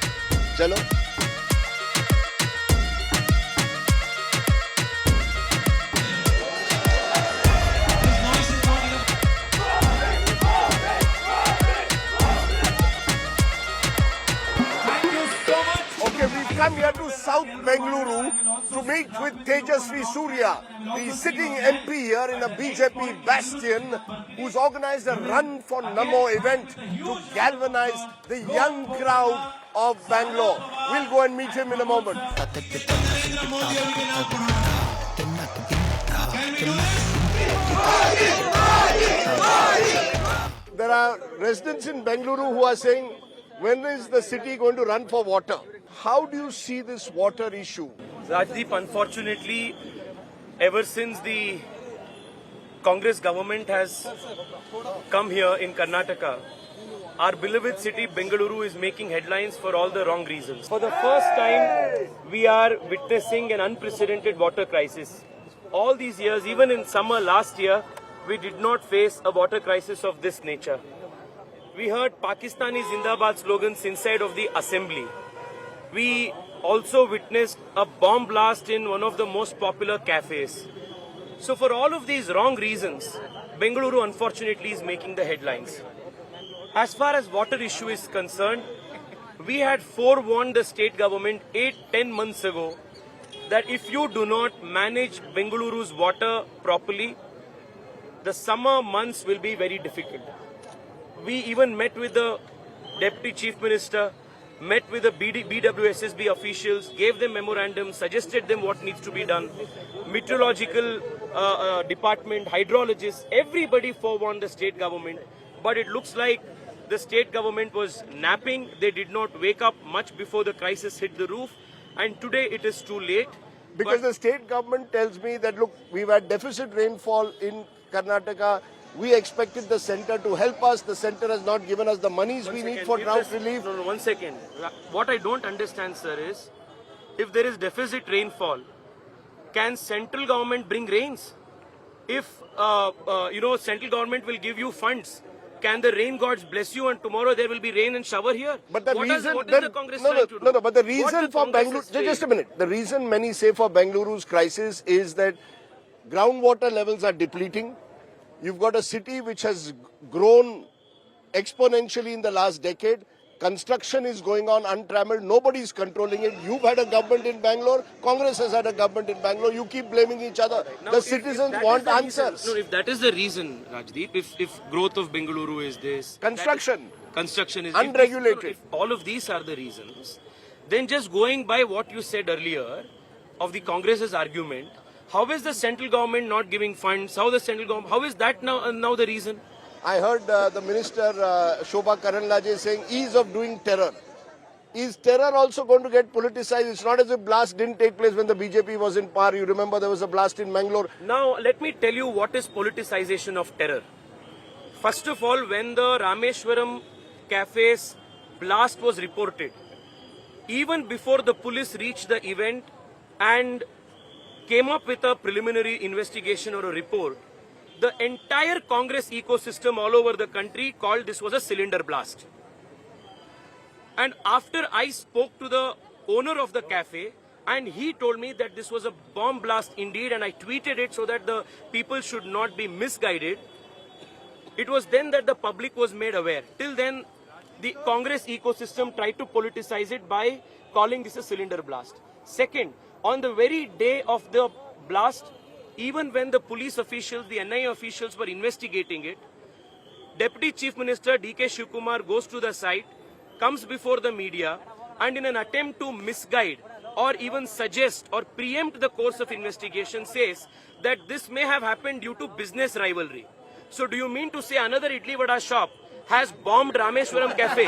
Chalo. Come here to South Bengaluru to meet with Tejasvi Surya, the sitting MP here in a BJP bastion, who's organized a Run for Namo event to galvanize the young crowd of Bangalore. We'll go and meet him in a moment. There are residents in Bengaluru who are saying, when is the city going to run for water? How do you see this water issue? Rajdeep, unfortunately, ever since the Congress government has come here in Karnataka, our beloved city Bengaluru is making headlines for all the wrong reasons. For the first time, we are witnessing an unprecedented water crisis. All these years, even in summer last year, we did not face a water crisis of this nature. We heard Pakistani Zindabad slogans inside of the assembly. We also witnessed a bomb blast in one of the most popular cafes. So for all of these wrong reasons, Bengaluru unfortunately is making the headlines. As far as water issue is concerned, we had forewarned the state government 8-10 months ago that if you do not manage Bengaluru's water properly, the summer months will be very difficult. We even met with the Deputy Chief Minister. met with the BWSSB officials, gave them memorandums, suggested them what needs to be done. Meteorological department, hydrologists, everybody forewarned the state government. But it looks like the state government was napping. They did not wake up much before the crisis hit the roof. And today it is too late. Because the state government tells me that, look, we've had deficit rainfall in Karnataka. We expected the centre to help us. The centre has not given us the monies we need for drought relief. No, 1 second. What I don't understand, sir, is if there is deficit rainfall, can central government bring rains? If, central government will give you funds, can the rain gods bless you and tomorrow there will be rain and shower here? But the what is the Congress no, trying to do? no, but the reason for Bengaluru, just a minute, the reason many say for Bengaluru's crisis is that groundwater levels are depleting. You've got a city which has grown exponentially in the last decade. Construction is going on untrammeled. Nobody is controlling it. You've had a government in Bangalore. Congress has had a government in Bangalore. You keep blaming each other. Now, the citizens want answers. No, if that is the reason, Rajdeep, if growth of Bengaluru is this... Construction is... unregulated. If all of these are the reasons, then just going by what you said earlier of the Congress's argument, how is the central government not giving funds? How is that now the reason? I heard the minister Shobha Karanlaje saying ease of doing terror. Is terror also going to get politicized? It's not as if blast didn't take place when the BJP was in power. You remember there was a blast in Mangalore. Now, let me tell you what is politicization of terror. First of all, when the Rameshwaram cafe's blast was reported, even before the police reached the event and came up with a preliminary investigation or a report, the entire Congress ecosystem all over the country called this was a cylinder blast. And after I spoke to the owner of the cafe, and he told me that this was a bomb blast indeed, and I tweeted it so that the people should not be misguided, it was then that the public was made aware. Till then, the Congress ecosystem tried to politicize it by calling this a cylinder blast. Second, on the very day of the blast, even when the police officials, the NIA officials were investigating it, Deputy Chief Minister D.K. Shivakumar goes to the site, comes before the media, and in an attempt to misguide or even suggest or preempt the course of investigation says that this may have happened due to business rivalry. So do you mean to say another Idli Vada shop has bombed Rameshwaram Cafe?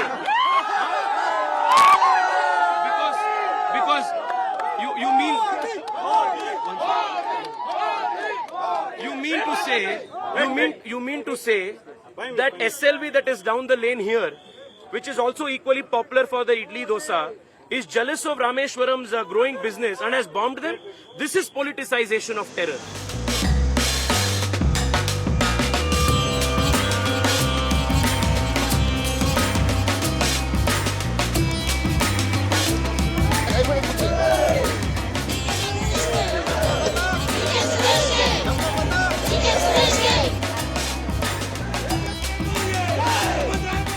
Because you mean to say that SLV that is down the lane here, which is also equally popular for the idli dosa, is jealous of Rameshwaram's growing business and has bombed them? This is politicization of terror.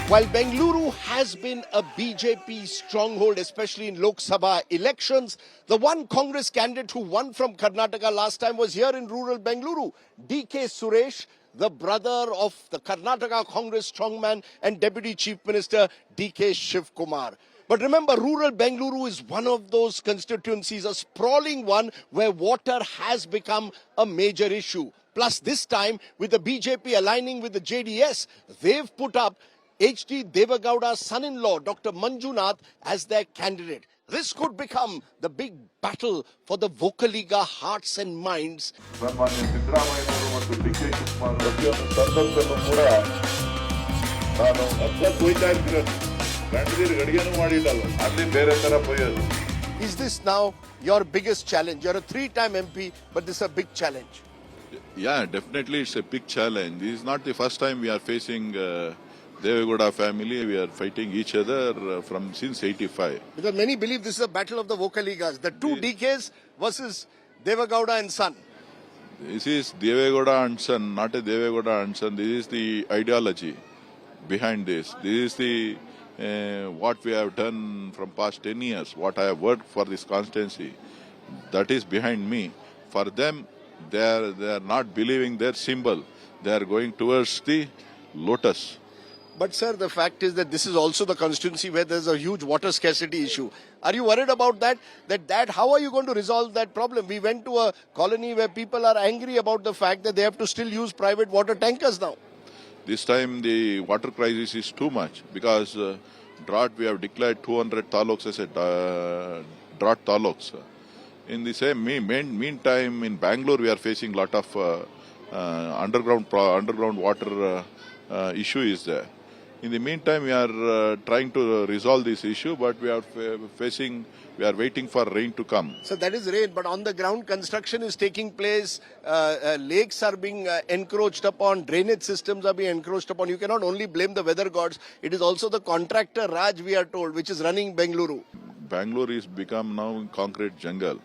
While Bengaluru has been a BJP stronghold, especially in Lok Sabha elections, the one Congress candidate who won from Karnataka last time was here in rural Bengaluru, D.K. Suresh, the brother of the Karnataka Congress strongman and Deputy Chief Minister D.K. Shivakumar. But remember, rural Bengaluru is one of those constituencies, a sprawling one where water has become a major issue. Plus, this time, with the BJP aligning with the JDS, they've put up H.D. Devagowda's son-in-law, Dr. Manjunath, as their candidate. This could become the big battle for the Vocaliga hearts and minds. Is this now your biggest challenge? You're a three-time MP, but this is a big challenge. Yeah, definitely it's a big challenge. This is not the first time we are facing Devagowda family. We are fighting each other from since 85. Because many believe this is a battle of the Vocaligas. The two DKs versus Devagowda and son. This is Devagowda and son, not a Devagowda and son. This is the ideology behind this. This is the what we have done from past 10 years, what I have worked for this constituency. That is behind me. For them, they are not believing their symbol. They are going towards the lotus. But sir, the fact is that this is also the constituency where there's a huge water scarcity issue. Are you worried about that? How are you going to resolve that problem? We went to a colony where people are angry about the fact that they have to still use private water tankers now. This time the water crisis is too much because drought, we have declared 200 taluks as a drought taluks. In the same meantime, in Bangalore, we are facing a lot of underground water issue is there. In the meantime, we are trying to resolve this issue, but we are waiting for rain to come. So that is rain, but on the ground construction is taking place, lakes are being encroached upon, drainage systems are being encroached upon. You cannot only blame the weather gods, it is also the contractor Raj, we are told, which is running Bengaluru. Bangalore is become now concrete jungle.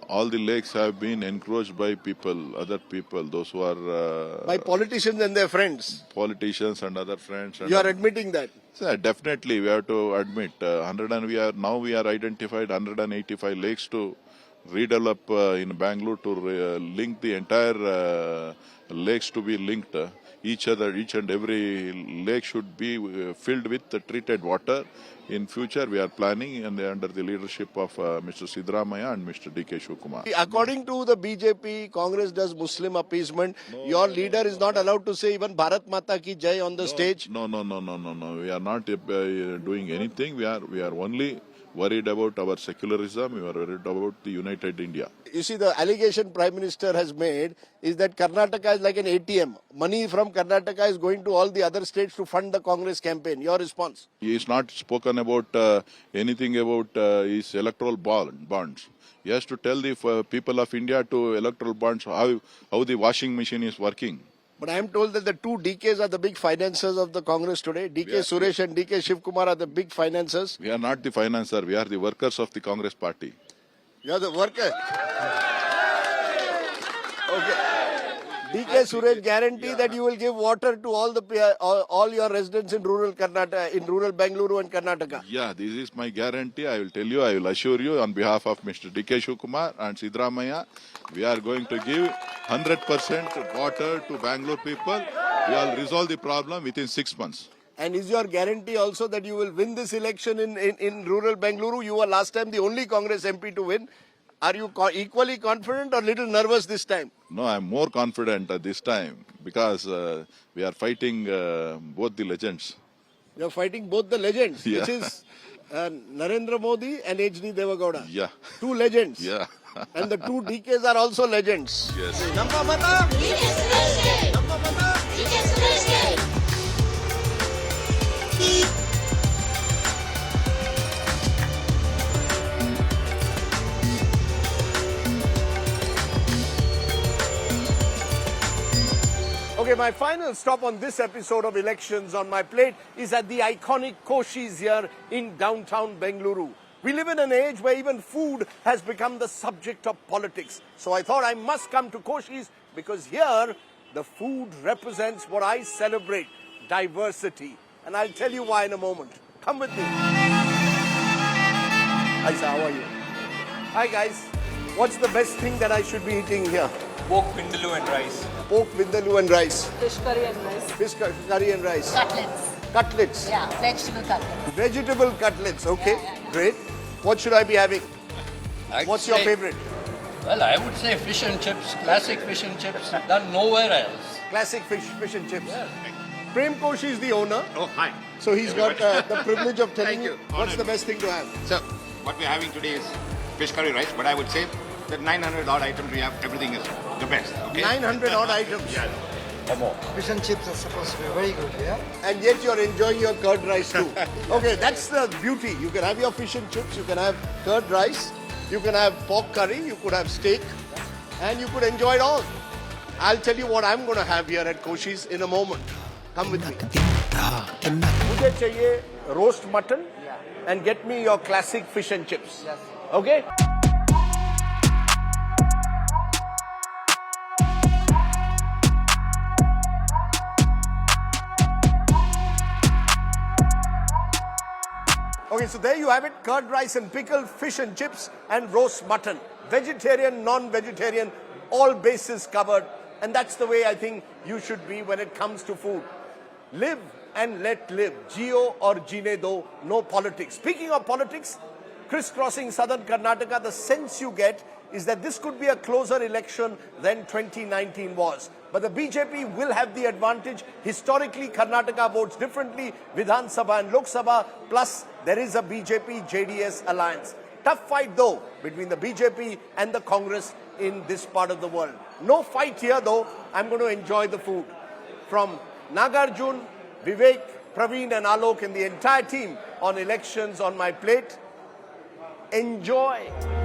All the lakes have been encroached by people, other people, those who are... by politicians and their friends. Politicians and other friends. And you are admitting that? So definitely, we have to admit. We are identified 185 lakes to redevelop in Bangalore to link the entire lakes to be linked. Each and every lake should be filled with the treated water. In future, we are planning and under the leadership of Mr. Siddaramaiah and Mr. Shivakumar. According to the BJP, Congress does Muslim appeasement. No, your leader is not allowed to say even Bharat Mata ki Jai on the stage. No. We are not doing anything. We are only worried about our secularism. We are worried about the united India. You see, the allegation Prime Minister has made is that Karnataka is like an ATM. Money from Karnataka is going to all the other states to fund the Congress campaign. Your response? He is not spoken about anything about his electoral bonds. He has to tell the people of India to electoral bonds how the washing machine is working. But I am told that the two DKs are the big financiers of the Congress today. DK Suresh and DK Shivakumar are the big financiers. We are not the financier. We are the workers of the Congress party. You are the worker. Okay. DK Suresh guarantee that you will give water to all your residents in rural Karnataka, in rural Bengaluru and Karnataka. Yeah, this is my guarantee. I will tell you, I will assure you on behalf of Mr. DK Shivakumar and Siddaramaiah, we are going to give 100% water to Bangalore people. We will resolve the problem within 6 months. And is your guarantee also that you will win this election in rural Bengaluru? You were last time the only Congress MP to win. Are you equally confident or little nervous this time? No, I am more confident this time because we are fighting both the legends. You are fighting both the legends, which is Narendra Modi and HD Devagowda. Yeah. Two legends. Yeah. And the two DKs are also legends. Yes. Okay, my final stop on this episode of Elections on My Plate is at the iconic Koshis here in downtown Bengaluru. We live in an age where even food has become the subject of politics. So I thought I must come to Koshis because here the food represents what I celebrate, diversity. And I'll tell you why in a moment. Come with me. Hi sir, how are you? Hi guys. What's the best thing that I should be eating here? Pork vindaloo and rice. Pork vindaloo and rice. Fish curry and rice. Fish curry and rice. Cutlets. Cutlets. Yeah, vegetable cutlets. Vegetable cutlets, okay. Great. What should I be having? What's your favorite? Well, I would say fish and chips, classic fish and chips, done nowhere else. Classic fish and chips. Yeah. Prem Koshi is the owner. Oh, hi. So he's got the privilege of telling Thank you what's the best thing to have. So, what we're having today is fish curry rice, but I would say that 900 odd items we have, everything is the best. Okay? 900 odd items. Yeah. Or more. Fish and chips are supposed to be very good, yeah? And yet you're enjoying your curd rice too. Okay, that's the beauty. You can have your fish and chips, you can have curd rice, you can have pork curry, you could have steak, and you could enjoy it all. I'll tell you what I'm going to have here at Koshi's in a moment. Come with me. Mujhe chahiye roast mutton and get me your classic fish and chips. Yes. Okay? Okay, so there you have it. Curd rice and pickle, fish and chips, and roast mutton. Vegetarian, non-vegetarian, all bases covered. And that's the way I think you should be when it comes to food. Live and let live. Geo or Gine do, no politics. Speaking of politics, crisscrossing southern Karnataka, the sense you get is that this could be a closer election than 2019 was. But the BJP will have the advantage. Historically, Karnataka votes differently, Vidhan Sabha and Lok Sabha, plus there is a BJPJDS Alliance. Tough fight though between the BJP and the Congress in this part of the world. No fight here though. I'm going to enjoy the food. From Nagarjun, Vivek, Praveen and Alok and the entire team on Elections on My Plate. Enjoy.